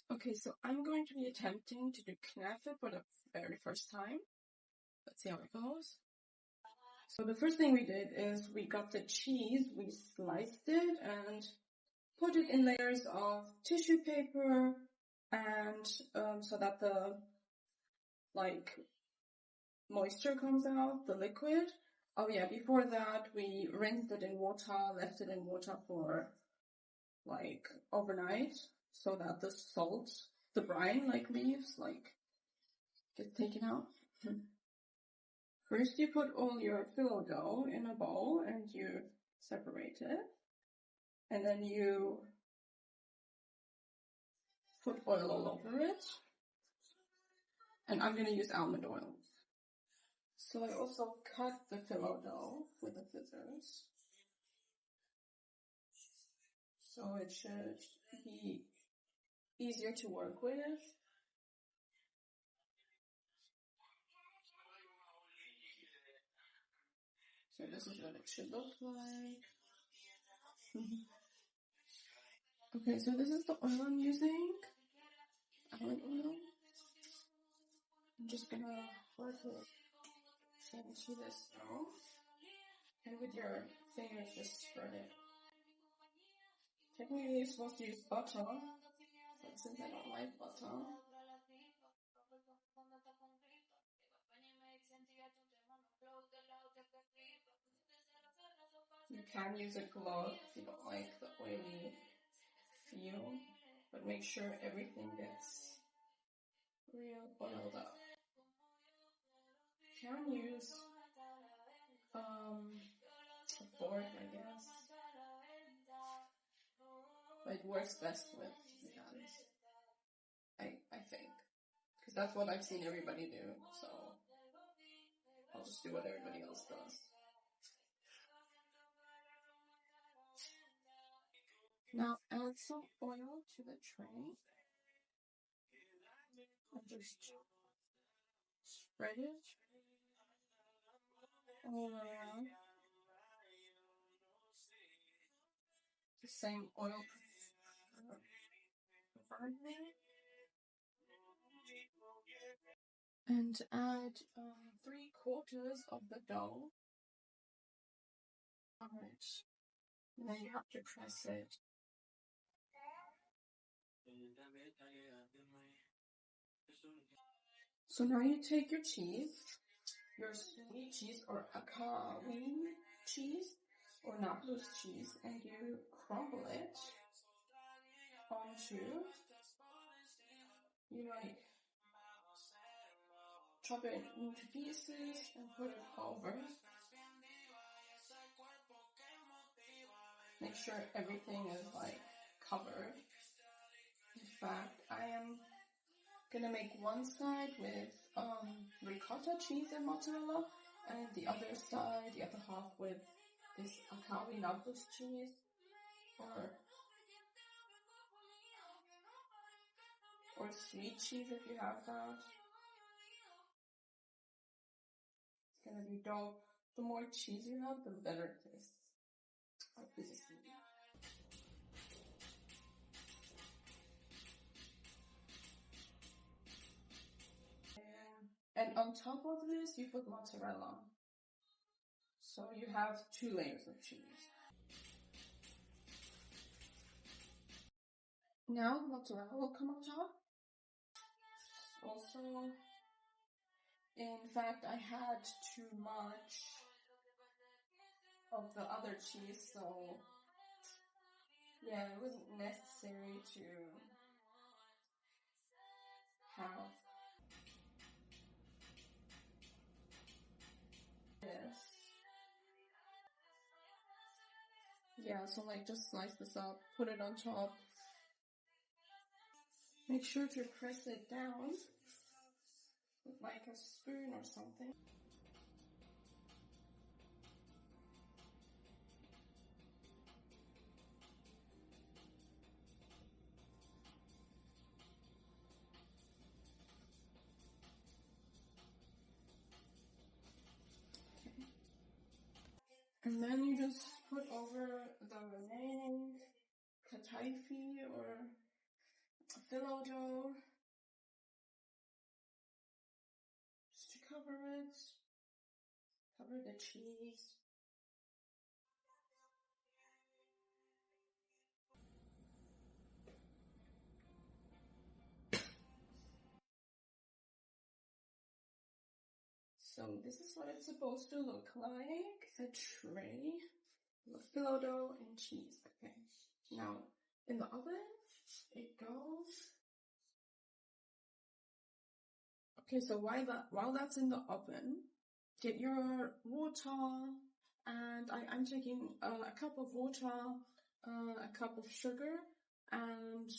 Okay, so I'm going to be attempting to do Knafah for the very first time. Let's see how it goes. So the first thing we did is we got the cheese, we sliced it and put it in layers of tissue paper and so that the moisture comes out, the liquid. Oh yeah, before that we rinsed it in water, left it in water for overnight so that the salt, the brine leaves, gets taken out. First you put all your phyllo dough in a bowl and you separate it. And then you put oil all over it. And I'm going to use almond oil. So I also cut the phyllo dough with the scissors. So it should be easier to work with. So this is what it should look like. Okay, so this is the oil I'm using. Almond oil. I'm just gonna work it into this dough. And with your fingers just spread it. Technically you're supposed to use butter, but since I don't like butter, you can use a glove if you don't like the oily feel, but make sure everything gets real oiled up. You can use a fork, I guess, but it works best with hands, I think, because that's what I've seen everybody do, so I'll just do what everybody else does. Now add some oil to the tray and just spread it all around. The same oil preferred. And add 3/4 of the dough. Alright, and then you have to press it. So now you take your cheese, your sweet cheese or Kataifi cheese or Naples cheese, and you crumble it onto, chop it into pieces and put it over. Make sure everything is covered. In fact, I am gonna make one side with ricotta cheese and mozzarella, and the other side, the other half, with this Kataifi Naples cheese or sweet cheese if you have that. It's gonna be dope. The more cheese you have, the better it tastes. And on top of this, you put mozzarella. So you have 2 layers of cheese. Now mozzarella will come on top. Also, in fact, I had too much of the other cheese, so yeah, it wasn't necessary to have this. Yeah, so just slice this up, put it on top. Make sure to press it down with a spoon or something. And then you just put over the remaining Kataifi or phyllo dough just to cover it, cover the cheese. So this is what it's supposed to look like, a tray with phyllo dough and cheese. Okay, now in the oven it goes. Okay, so while that's in the oven, get your water, and I'm taking a cup of water, a cup of sugar, and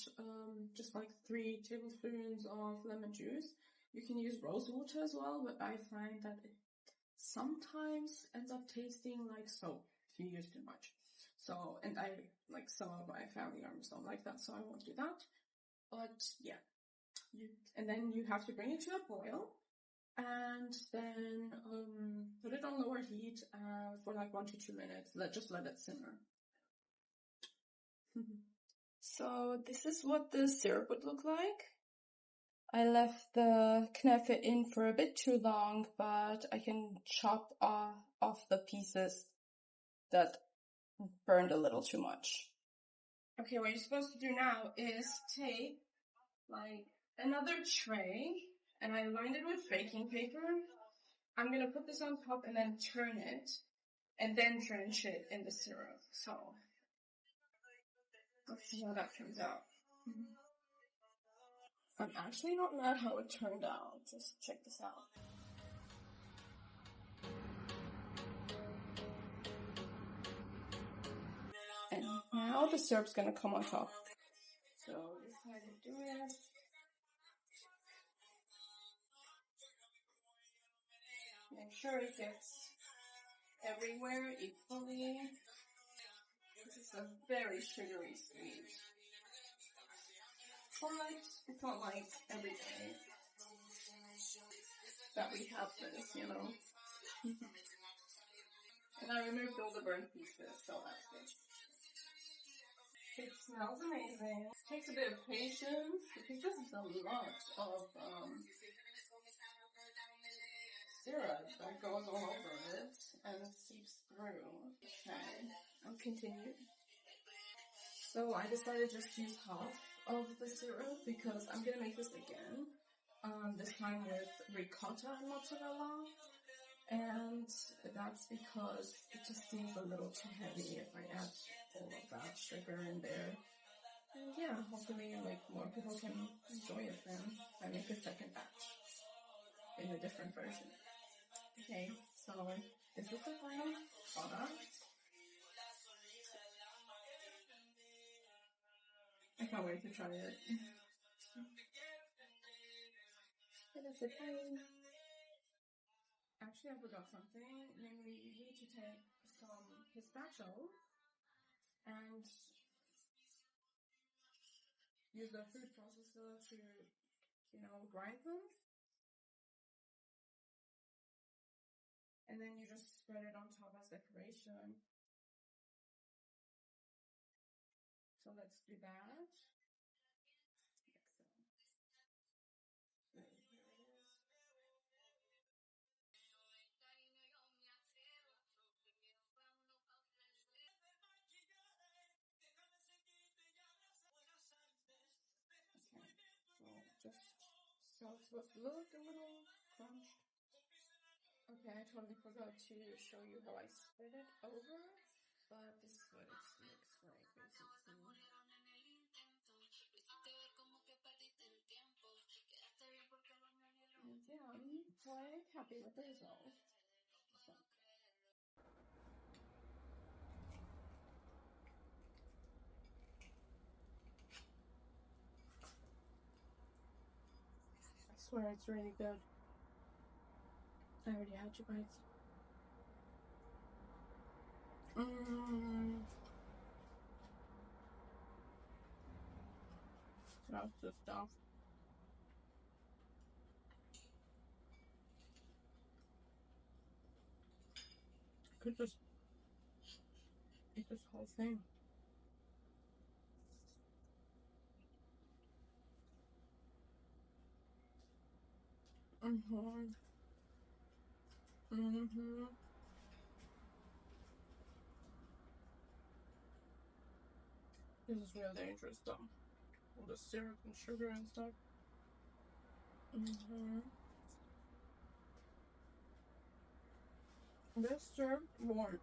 just like 3 tablespoons of lemon juice. You can use rose water as well, but I find that it sometimes ends up tasting like soap if you use too much. So, and I, like some of my family members don't like that, so I won't do that. But yeah, and then you have to bring it to a boil, and then put it on lower heat for like 1 to 2 minutes. Just let it simmer. So this is what the syrup would look like. I left the Knafah in for a bit too long, but I can chop off the pieces that burned a little too much. Okay, what you're supposed to do now is take like another tray, and I lined it with baking paper. I'm gonna put this on top and then turn it, and then drench it in the syrup. So let's see how that turns out. I'm actually not mad how it turned out. Just check this out. And now the syrup's gonna come on top. So this is how you do it. Make sure it gets everywhere equally. This is a very sugary sweet. But it's not like every day that we have this, you know. And I removed all the burnt pieces, so that's good. It smells amazing. It takes a bit of patience because this is a lot of syrup that goes all over it and seeps through. Okay, I'll continue. So I decided just to use half of the syrup because I'm gonna make this again. This time with ricotta and mozzarella. And that's because it just seems a little too heavy if I add all of that sugar in there. And yeah, hopefully like more people can enjoy it then. I make a second batch in a different version. Okay, so this is the final product. I can't wait to try it. It is a time. Actually, I forgot something. Namely, you need to take some pistachio and use the food processor to, grind them. And then you just spread it on top as decoration. So let's do that. So it's supposed to look a little crunched. Okay, I totally forgot to show you how I spread it over, but this is what it looks like, basically. And yeah, I'm quite happy with the result. I swear it's really good. I already had 2 bites. That's the stuff. I could just eat this whole thing. Mm-hmm. Mm-hmm. This is real dangerous though. All the syrup and sugar and stuff. Mm-hmm. This syrup warm.